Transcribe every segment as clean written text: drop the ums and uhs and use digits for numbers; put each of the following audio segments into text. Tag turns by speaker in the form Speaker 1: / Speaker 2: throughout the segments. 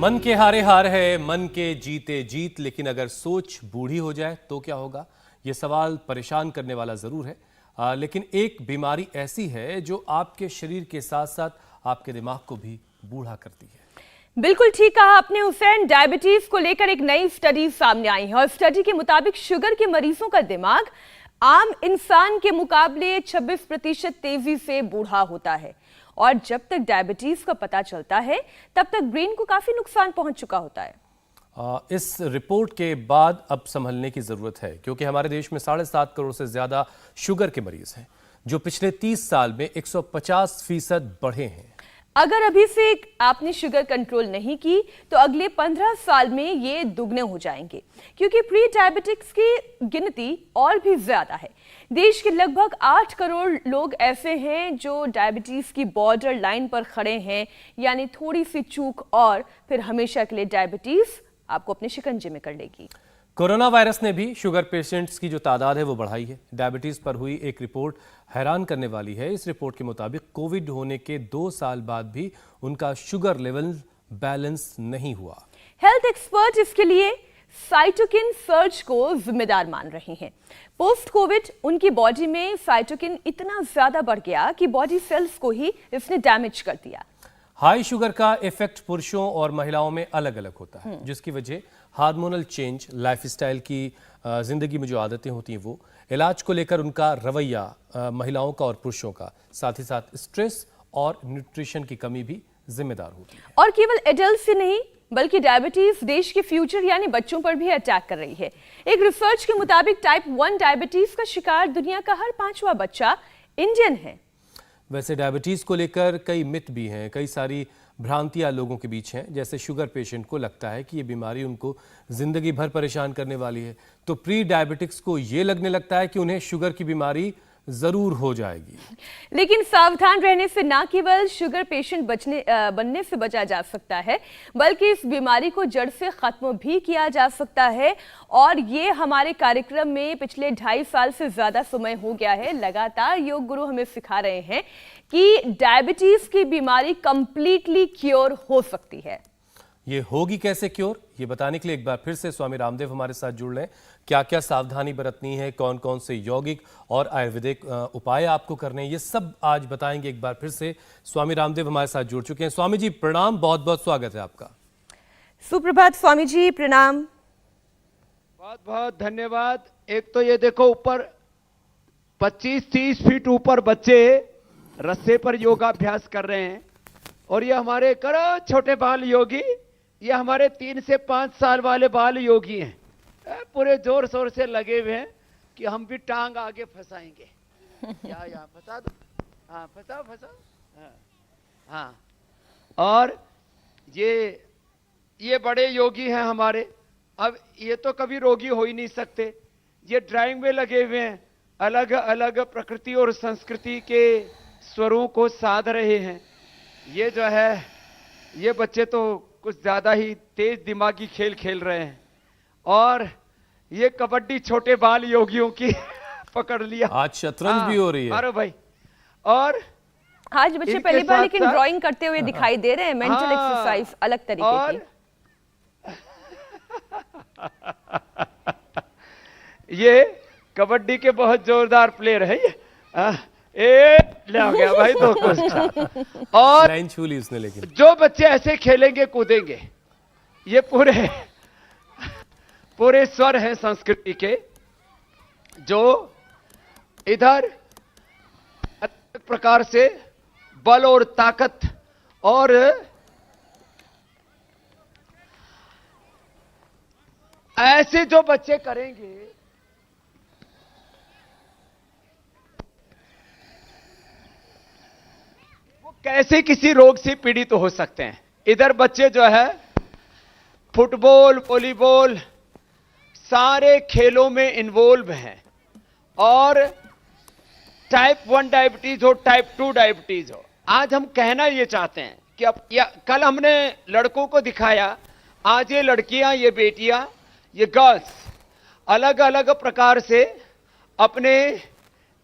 Speaker 1: मन के हारे हार है, मन के जीते जीत। लेकिन अगर सोच बूढ़ी हो जाए तो क्या होगा? ये सवाल परेशान करने वाला जरूर है। लेकिन एक बीमारी ऐसी है जो आपके शरीर के साथ साथ आपके दिमाग को भी बूढ़ा करती है।
Speaker 2: बिल्कुल ठीक कहा आपने हुसैन। डायबिटीज को लेकर एक नई स्टडी सामने आई है और स्टडी के मुताबिक शुगर के मरीजों का दिमाग आम इंसान के मुकाबले 26% तेजी से बूढ़ा होता है और जब तक डायबिटीज का पता चलता है तब तक ब्रेन को काफी नुकसान पहुंच चुका होता है।
Speaker 1: इस रिपोर्ट के बाद अब संभलने की जरूरत है, क्योंकि हमारे देश में 7.5 करोड़ से ज्यादा शुगर के मरीज हैं, जो पिछले 30 साल में 150% बढ़े हैं।
Speaker 2: अगर अभी से आपने शुगर कंट्रोल नहीं की तो अगले 15 साल में ये दुगने हो जाएंगे, क्योंकि प्री डायबिटिक्स की गिनती और भी ज्यादा है। देश के लगभग 8 करोड़ लोग ऐसे हैं जो डायबिटीज की बॉर्डर लाइन पर खड़े हैं, यानी थोड़ी सी चूक और फिर हमेशा के लिए डायबिटीज आपको अपने शिकंजे में कर लेगी।
Speaker 1: कोरोना वायरस ने भी शुगर पेशेंट्स की जो तादाद है वो बढ़ाई है। डायबिटीज पर हुई एक रिपोर्ट हैरान करने वाली है। इस रिपोर्ट के मुताबिक कोविड होने के 2 साल बाद भी उनका शुगर लेवल बैलेंस नहीं हुआ।
Speaker 2: हेल्थ एक्सपर्ट इसके लिए साइटोकिन सर्ज को जिम्मेदार मान रहे हैं। पोस्ट कोविड उनकी बॉडी में साइटोकिन इतना ज्यादा बढ़ गया कि बॉडी सेल्स को ही इसने डैमेज कर दिया।
Speaker 1: हाई शुगर का इफेक्ट पुरुषों और महिलाओं में अलग अलग होता है, जिसकी वजह हार्मोनल चेंज, लाइफस्टाइल की, जिंदगी में जो आदतें होती हैं वो, इलाज को लेकर उनका रवैया, महिलाओं का और पुरुषों का, साथ ही साथ स्ट्रेस और न्यूट्रिशन की कमी भी जिम्मेदार होती है।
Speaker 2: और केवल एडल्ट से नहीं बल्कि डायबिटीज देश के फ्यूचर यानी बच्चों पर भी अटैक कर रही है। एक रिसर्च के मुताबिक टाइप 1 डायबिटीज का शिकार दुनिया का हर 5वां बच्चा इंडियन है।
Speaker 1: वैसे डायबिटीज को लेकर कई मिथ भी हैं, कई सारी भ्रांतियां लोगों के बीच हैं। जैसे शुगर पेशेंट को लगता है कि ये बीमारी उनको जिंदगी भर परेशान करने वाली है, तो प्री डायबिटिक्स को ये लगने लगता है कि उन्हें शुगर की बीमारी जरूर हो जाएगी।
Speaker 2: लेकिन सावधान रहने से ना केवल शुगर पेशेंट बनने से बचा जा सकता है, बल्कि इस बीमारी को जड़ से खत्म भी किया जा सकता है। और ये हमारे कार्यक्रम में पिछले 2.5 साल से ज्यादा समय हो गया है, लगातार योग गुरु हमें सिखा रहे हैं कि डायबिटीज की बीमारी कंप्लीटली क्योर हो सकती है।
Speaker 1: ये होगी कैसे क्योर, ये बताने के लिए एक बार फिर से स्वामी रामदेव हमारे साथ जुड़ रहे हैं। क्या क्या सावधानी बरतनी है, कौन कौन से यौगिक और आयुर्वेदिक उपाय आपको करने हैं, ये सब आज बताएंगे। एक बार फिर से स्वामी रामदेव हमारे साथ जुड़ चुके हैं। स्वामी जी प्रणाम, बहुत बहुत स्वागत है आपका।
Speaker 2: सुप्रभात स्वामी जी, प्रणाम।
Speaker 3: बहुत बहुत धन्यवाद। एक तो ये देखो, ऊपर 25-30 फीट ऊपर बच्चे रस्से पर योगाभ्यास कर रहे हैं, और ये हमारे करो छोटे बाल योगी, ये हमारे 3 से 5 साल वाले बाल योगी हैं। पूरे जोर शोर से लगे हुए हैं कि हम भी टांग आगे फंसाएंगे। या फंसा दो, हाँ फंसाओ फंसाओ, हाँ। और ये बड़े योगी हैं हमारे। अब ये तो कभी रोगी हो ही नहीं सकते। ये ड्राइंग में लगे हुए हैं, अलग अलग प्रकृति और संस्कृति के स्वरों को साध रहे हैं। ये जो है, ये बच्चे तो कुछ ज्यादा ही तेज दिमागी खेल खेल रहे हैं। और ये कबड्डी छोटे बाल योगियों की पकड़ लिया।
Speaker 1: आज शतरंज भी हो रही है।
Speaker 3: अरे भाई, और
Speaker 2: आज बच्चे पहली बार लेकिन ड्राइंग करते हुए दिखाई दे रहे हैं। मेंटल एक्सरसाइज अलग तरीके की।
Speaker 3: ये कबड्डी के बहुत जोरदार प्लेयर है ये। ले आ गया भाई 2 कुछ। और
Speaker 1: लाइन छू ली उसने। लेकिन
Speaker 3: जो बच्चे ऐसे खेलेंगे कूदेंगे, ये पूरे स्वर हैं संस्कृति के, जो इधर अलग प्रकार से बल और ताकत और ऐसे जो बच्चे करेंगे, वो कैसे किसी रोग से पीड़ित हो सकते हैं। इधर बच्चे जो है फुटबॉल, वॉलीबॉल, सारे खेलों में इन्वॉल्व हैं। और टाइप 1 डायबिटीज हो, टाइप 2 डायबिटीज हो, आज हम कहना ये चाहते हैं कि अब कल हमने लड़कों को दिखाया, आज ये लड़कियां, ये बेटियां, ये गर्ल्स अलग अलग प्रकार से अपने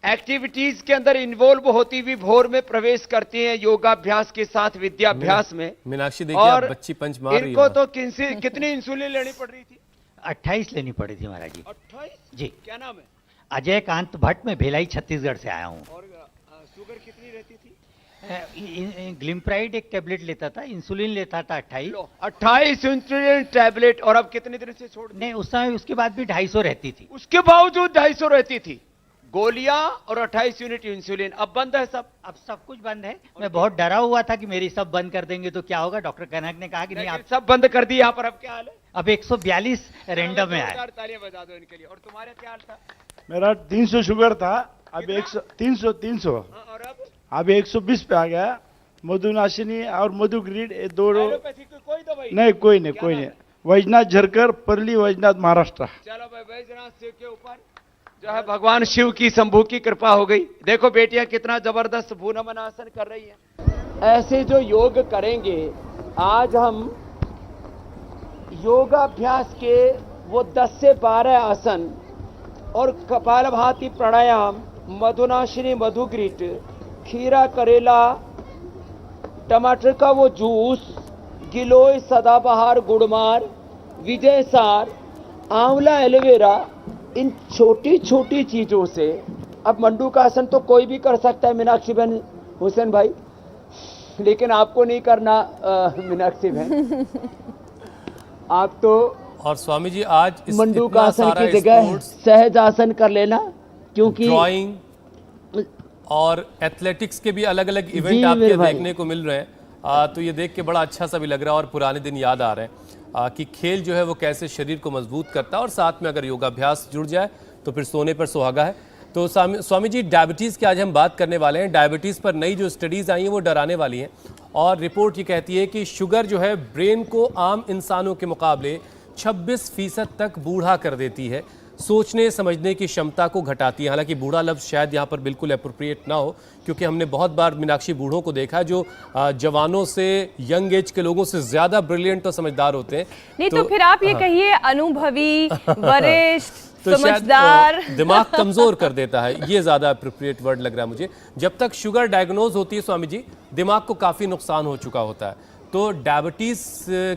Speaker 3: एक्टिविटीज के अंदर इन्वॉल्व होती हुई भोर में प्रवेश करती हैं योगाभ्यास के साथ विद्याभ्यास में।
Speaker 1: मीनाक्षी देखिए,
Speaker 3: और
Speaker 1: आप बच्ची पंच मार रही
Speaker 3: इनको
Speaker 1: है।
Speaker 3: तो कितनी इंसुलिन लेनी पड़ रही थी?
Speaker 4: 28 लेनी पड़ी थी महाराज जी।
Speaker 3: 28?
Speaker 4: जी।
Speaker 3: क्या नाम है?
Speaker 4: अजय कांत भट्ट, में भिलाई छत्तीसगढ़ से आया हूँ।
Speaker 3: और शुगर कितनी रहती थी?
Speaker 4: ग्लिम्प्राइड एक टेबलेट लेता था, इंसुलिन लेता था 28।
Speaker 3: 28 इंसुलिन टैबलेट। और अब कितने दिन से छोड़ दी?
Speaker 4: नहीं, उस समय उसके बाद भी 250 रहती थी।
Speaker 3: उसके बावजूद 250 रहती थी गोलियां और 28 यूनिट इंसुलिन। अब बंद है सब।
Speaker 4: अब सब कुछ बंद है। मैं बहुत डरा हुआ था कि मेरी सब बंद कर देंगे तो क्या होगा। डॉक्टर कनक ने कहा कि नहीं, आप
Speaker 3: सब बंद कर दी। यहाँ पर अब क्या हाल है?
Speaker 4: अब 142 रैंडम में आए।
Speaker 3: तालियां बजा दो इनके लिए। और तुम्हारा क्या हाल था?
Speaker 5: मेरा 300 शुगर था, अब 100 300
Speaker 3: और
Speaker 5: अब 120 पे आ गया। मधुनाशिनी और मधुग्रीड, ये दो
Speaker 3: एलोपैथी की कोई दवाई
Speaker 5: नहीं, कोई नहीं। वैजनाथ झरकर, परली वैजनाथ, महाराष्ट्र।
Speaker 3: चलो भाई, वैजनाथ शिव के ऊपर जो है भगवान शिव की शंभू की कृपा हो गई। देखो बेटियां कितना जबरदस्त भू नमन आसन कर रही हैं। ऐसे जो योग करेंगे, आज हम योगाभ्यास के वो 10 से 12 आसन और कपालभाति प्राणायाम, मधुनाशिनी, मधुग्रीट, खीरा, करेला, टमाटर का वो जूस, गिलोय, सदाबहार, गुड़मार, विजय सार, आंवला, एलोवेरा, इन छोटी छोटी चीजों से अब मंडू का आसन तो कोई भी कर सकता है मीनाक्षी बहन, हुसैन भाई, लेकिन आपको नहीं करना मीनाक्षी बहन। आप तो
Speaker 1: और स्वामी जी आज
Speaker 3: मंडू का आसन की जगह सहज आसन कर लेना, क्योंकि
Speaker 1: ड्राइंग और एथलेटिक्स के भी अलग अलग
Speaker 3: जी
Speaker 1: इवेंट आपके
Speaker 3: मेरे भाई।
Speaker 1: देखने को मिल रहे हैं। तो ये देख के बड़ा अच्छा सा भी लग रहा है और पुराने दिन याद आ रहे हैं कि खेल जो है वो कैसे शरीर को मजबूत करता है, और साथ में अगर योगाभ्यास जुड़ जाए तो फिर सोने पर सुहागा है। तो स्वामी जी, डायबिटीज़ की आज हम बात करने वाले हैं। डायबिटीज़ पर नई जो स्टडीज़ आई हैं वो डराने वाली हैं, और रिपोर्ट ये कहती है कि शुगर जो है ब्रेन को आम इंसानों के मुकाबले 26% तक बूढ़ा कर देती है, सोचने समझने की क्षमता को घटाती है। हालांकि बूढ़ा लफ्ज़ शायद यहाँ पर बिल्कुल अप्रोप्रिएट ना हो, क्योंकि हमने बहुत बार मीनाक्षी बूढ़ों को देखा है जो जवानों से, यंग एज के लोगों से ज़्यादा ब्रिलियंट और समझदार होते हैं।
Speaker 2: नहीं तो फिर आप ये कहिए अनुभवी, वरिष्ठ,
Speaker 1: तो
Speaker 2: समझदार।
Speaker 1: शायद दिमाग कमज़ोर कर देता है, ये ज़्यादा अप्रोप्रिएट वर्ड लग रहा है मुझे। जब तक शुगर डायग्नोज होती है स्वामी जी, दिमाग को काफ़ी नुकसान हो चुका होता है। तो डायबिटीज़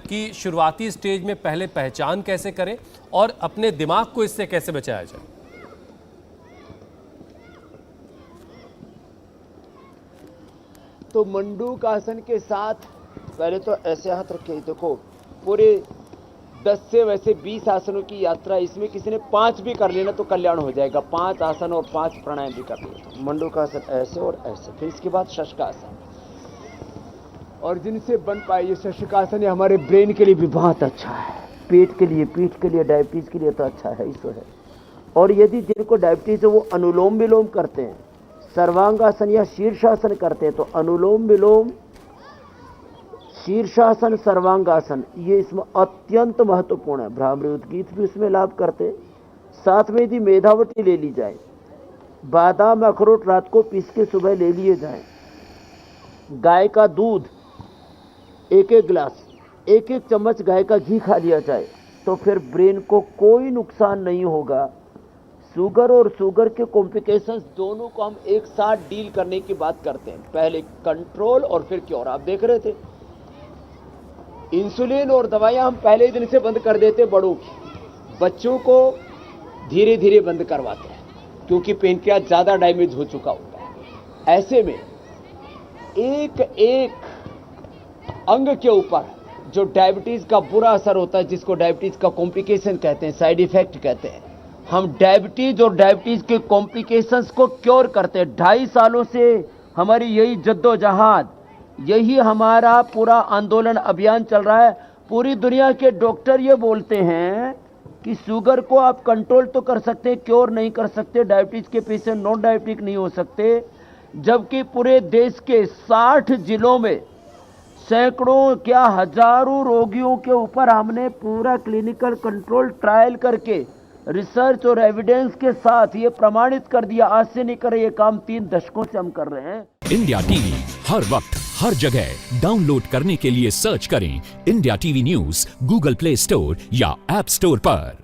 Speaker 1: की शुरुआती स्टेज में पहले पहचान कैसे करें और अपने दिमाग को इससे कैसे बचाया जाए?
Speaker 3: तो मंडू का आसन के साथ पहले तो ऐसे हाथ रखे, देखो पूरे 10 से वैसे 20 आसनों की यात्रा, इसमें किसी ने 5 भी कर लेना तो कल्याण हो जाएगा। 5 आसन और 5 प्राणायाम भी कर लेना। मंडू का आसन ऐसे और ऐसे, फिर इसके बाद शशकासन, और जिनसे बन पाए ये शशकासन, ये हमारे ब्रेन के लिए भी बहुत अच्छा है, पेट के लिए, पीठ के लिए, डायबिटीज के लिए तो अच्छा है ही सो है। और यदि जिनको डायबिटीज है वो अनुलोम विलोम करते हैं, सर्वांगासन या शीर्षासन करते हैं, तो अनुलोम विलोम, शीर्षासन, सर्वांगासन, ये इसमें अत्यंत महत्वपूर्ण है। भ्रामरी उद्गीत भी उसमें लाभ करते हैं। साथ में यदि मेधावटी ले ली जाए, बादाम, अखरोट रात को पीस के सुबह ले लिए जाए, गाय का दूध 1-1 गिलास, 1-1 चम्मच गाय का घी खा लिया जाए, तो फिर ब्रेन को कोई नुकसान नहीं होगा। शुगर और शुगर के कॉम्प्लिकेशंस दोनों को हम एक साथ डील करने की बात करते हैं, पहले कंट्रोल और फिर क्योर। आप देख रहे थे इंसुलिन और दवाइयां हम पहले ही दिन से बंद कर देते बड़ों की, बच्चों को धीरे धीरे बंद करवाते हैं, क्योंकि पेनक्रियास ज्यादा डैमेज हो चुका होता है। ऐसे में एक एक अंग के ऊपर जो डायबिटीज का बुरा असर होता है, जिसको डायबिटीज का कॉम्प्लिकेशन कहते हैं, साइड इफेक्ट कहते हैं, हम डायबिटीज और डायबिटीज के कॉम्प्लिकेशंस को क्योर करते हैं। 2.5 सालों से हमारी यही जद्दोजहद, यही हमारा पूरा आंदोलन अभियान चल रहा है। पूरी दुनिया के डॉक्टर ये बोलते हैं कि शुगर को आप कंट्रोल तो कर सकते हैं, क्योर नहीं कर सकते। डायबिटीज के पेशेंट नॉन डायबिटिक नहीं हो सकते, जबकि पूरे देश के 60 जिलों में सैकड़ों क्या हजारों रोगियों के ऊपर हमने पूरा क्लिनिकल कंट्रोल ट्रायल करके रिसर्च और एविडेंस के साथ ये प्रमाणित कर दिया। आज से नहीं कर रहे ये काम, 3 दशकों से हम कर रहे हैं।
Speaker 6: इंडिया टीवी हर वक्त हर जगह डाउनलोड करने के लिए सर्च करें India TV news Google play store या ऐप स्टोर पर।